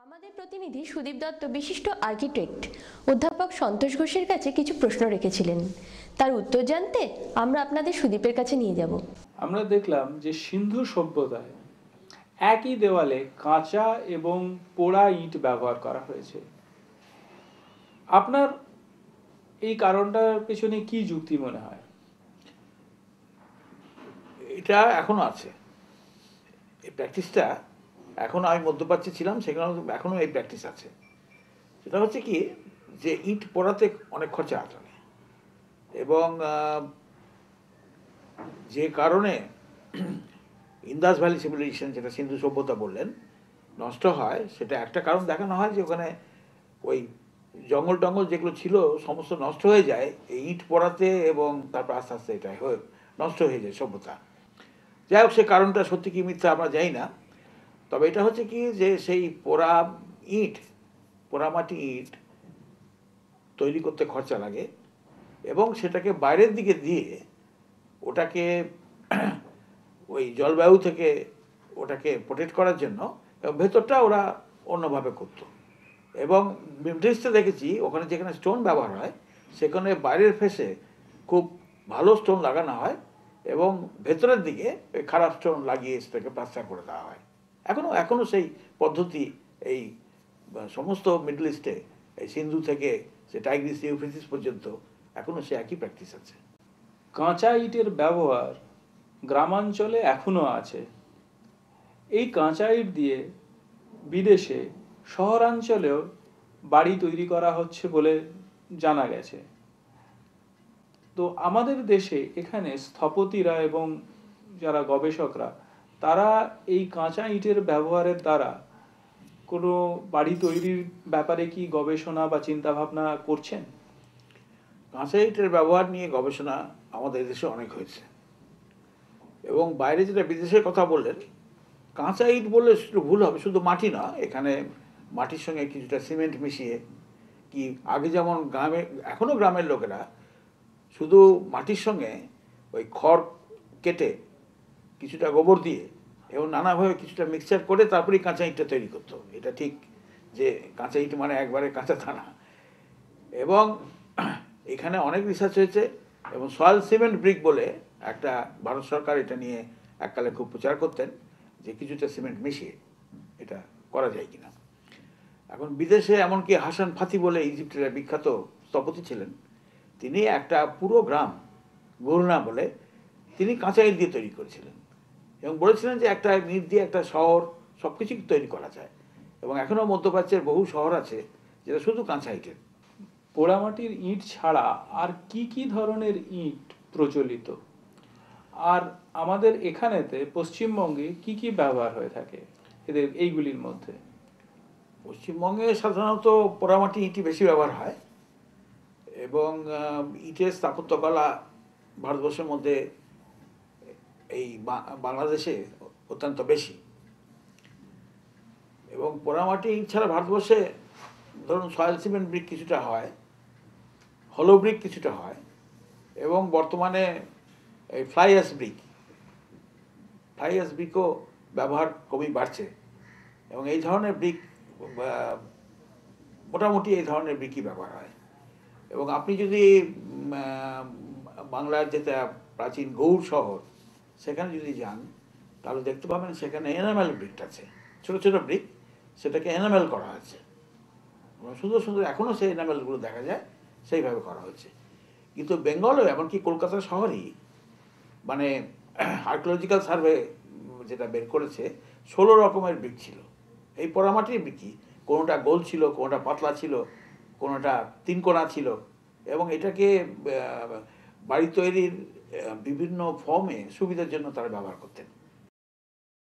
আমাদের প্রতিনিধি সুদীপ দত্ত বিশিষ্ট আর্কিটেক্ট অধ্যাপক সন্তোষ ঘোষের কাছে কিছু প্রশ্ন রেখেছিলেন। তার উত্তর জানতে আমরা আপনাদের সুদীপের কাছে নিয়ে যাব। আমরা দেখলাম যে সিন্ধু সভ্যতায় একই দেওয়ালে কাঁচা এবং পোড়া ইট ব্যবহার করা হয়েছে। আপনার এই কারণটার পেছনে কি যুক্তি মনে হয়? এটা এখনো আছে, এই প্র্যাকটিসটা এখন আমি মধ্যপ্রাচ্যে ছিলাম, সেখানে এখনো এই প্র্যাকটিস আছে। সেটা হচ্ছে কি যে ইট পোড়াতে অনেক খরচা লাগে এবং যে কারণে ইন্দাস ভ্যালি সিভিলাইজেশন, যেটা সিন্ধু সভ্যতা বললেন, নষ্ট হয়, সেটা একটা কারণ দেখানো হয় যে ওখানে ওই জঙ্গল টঙ্গল যেগুলো ছিল সমস্ত নষ্ট হয়ে যায় এই ইট পোড়াতে, এবং তারপর আস্তে আস্তে এটা নষ্ট হয়ে যায় সভ্যতা। যাই হোক, সে কারণটা সত্যি কি মিথ্যা আমরা জানি না, তবে এটা হচ্ছে কি যে সেই পোড়ামাটি ইট তৈরি করতে খরচা লাগে এবং সেটাকে বাইরের দিকে দিয়ে ওটাকে ওই জলবায়ু থেকে ওটাকে প্রোটেক্ট করার জন্য, এবং ভেতরটা ওরা অন্যভাবে করতো। এবং মিডল ইস্টে দেখেছি ওখানে যেখানে স্টোন ব্যবহার হয় সেখানে বাইরের ফেসে খুব ভালো স্টোন লাগানো হয় এবং ভেতরের দিকে ওই খারাপ স্টোন লাগিয়ে সেটাকে প্লাস্টার করে দেওয়া হয়। এখনও সেই পদ্ধতি এই সমস্ত মিডল ইস্টে, এই সিন্ধু থেকে সে টাইগ্রিস ইউফ্রেটিস পর্যন্ত এখনও সে একই প্র্যাকটিস আছে। কাঁচা ইটের ব্যবহার গ্রামাঞ্চলে এখনো আছে। এই কাঁচা ইট দিয়ে বিদেশে শহরাঞ্চলেও বাড়ি তৈরি করা হচ্ছে বলে জানা গেছে। তো আমাদের দেশে এখানে স্থপতিরা এবং যারা গবেষকরা, তারা এই কাঁচা ইটের ব্যবহারের দ্বারা কোনো বাড়ি তৈরির ব্যাপারে কি গবেষণা বা চিন্তা ভাবনা করছেন? কাঁচা ইটের ব্যবহার নিয়ে গবেষণা আমাদের দেশে অনেক হয়েছে এবং বাইরে যেটা বিদেশের কথা বললেন, কাঁচা ইট বললে একটু ভুল হবে, শুধু মাটি না, এখানে মাটির সঙ্গে কিছুটা সিমেন্ট মিশিয়ে, কি আগে যেমন গ্রামে, এখনও গ্রামের লোকেরা শুধু মাটির সঙ্গে ওই খড় কেটে কিছুটা গোবর দিয়ে এবং নানাভাবে কিছুটা মিক্সচার করে তারপরেই কাঁচা ইটটা তৈরি করতো। এটা ঠিক যে কাঁচা ইট মানে একবারে কাঁচা তা না। এবং এখানে অনেক রিসার্চ হয়েছে এবং সয়েল সিমেন্ট ব্রিক বলে একটা, ভারত সরকার এটা নিয়ে এককালে খুব প্রচার করতেন যে কিছুটা সিমেন্ট মিশিয়ে এটা করা যায় কিনা। এখন বিদেশে এমনকি হাসান ফাতি বলে ইজিপ্টের বিখ্যাত স্থপতি ছিলেন, তিনি একটা পুরো গ্রাম, গুরনা বলে, তিনি কাঁচা ইট দিয়ে তৈরি করেছিলেন এবং বলেছিলেন যে একটা ইট দিয়ে একটা শহর সব কিছুই তৈরি করা যায়। এবং এখনও মধ্যপ্রাচ্যের বহু শহর আছে যেটা শুধু কাঁচা ইটের। পোড়ামাটির ইট ছাড়া আর কি কি ধরনের ইট প্রচলিত, আর আমাদের এখানেতে পশ্চিমবঙ্গে কি কি ব্যবহার হয়ে থাকে এদের এইগুলির মধ্যে? পশ্চিমবঙ্গে সাধারণত পোড়ামাটি ইটই বেশি ব্যবহার হয় এবং ইটের স্থাপত্যকলা ভারতবর্ষের মধ্যে এই বাংলাদেশে অত্যন্ত বেশি। এবং পোড়ামাটি ইট ছাড়া ভারতবর্ষে ধরুন সয়েল সিমেন্ট ব্রিক কিছুটা হয়, হলো ব্রিক কিছুটা হয়, এবং বর্তমানে এই ফ্লাই অ্যাশ ব্রিকও ব্যবহার খুবই বাড়ছে এবং এই ধরনের ব্রিক মোটামুটি এই ধরনের ব্রিকই ব্যবহার হয়। এবং আপনি যদি বাংলার যেটা প্রাচীন গৌড় শহর, সেখানে যদি যান তাহলে দেখতে পাবেন সেখানে এনামেল ব্রিক আছে, ছোটো ছোটো ব্রিক, সেটাকে এনামেল করা হয়েছে। সুন্দর সুন্দর এখনও সেই এনামেলগুলো দেখা যায়, সেইভাবে করা হয়েছে। কিন্তু বেঙ্গলেও এমনকি কলকাতা শহরেই মানে আর্কিওলজিক্যাল সার্ভে যেটা বের করেছে 16 রকমের ব্রিক ছিল। এই পোড়ামাটির ব্রিকই, কোনোটা গোল ছিল, কোনোটা পাতলা ছিল, কোনোটা তিনকোনা ছিল, এবং এটাকে বাড়ি তৈরির বিভিন্ন ফর্মে সুবিধার জন্য তারা ব্যবহার করতেন।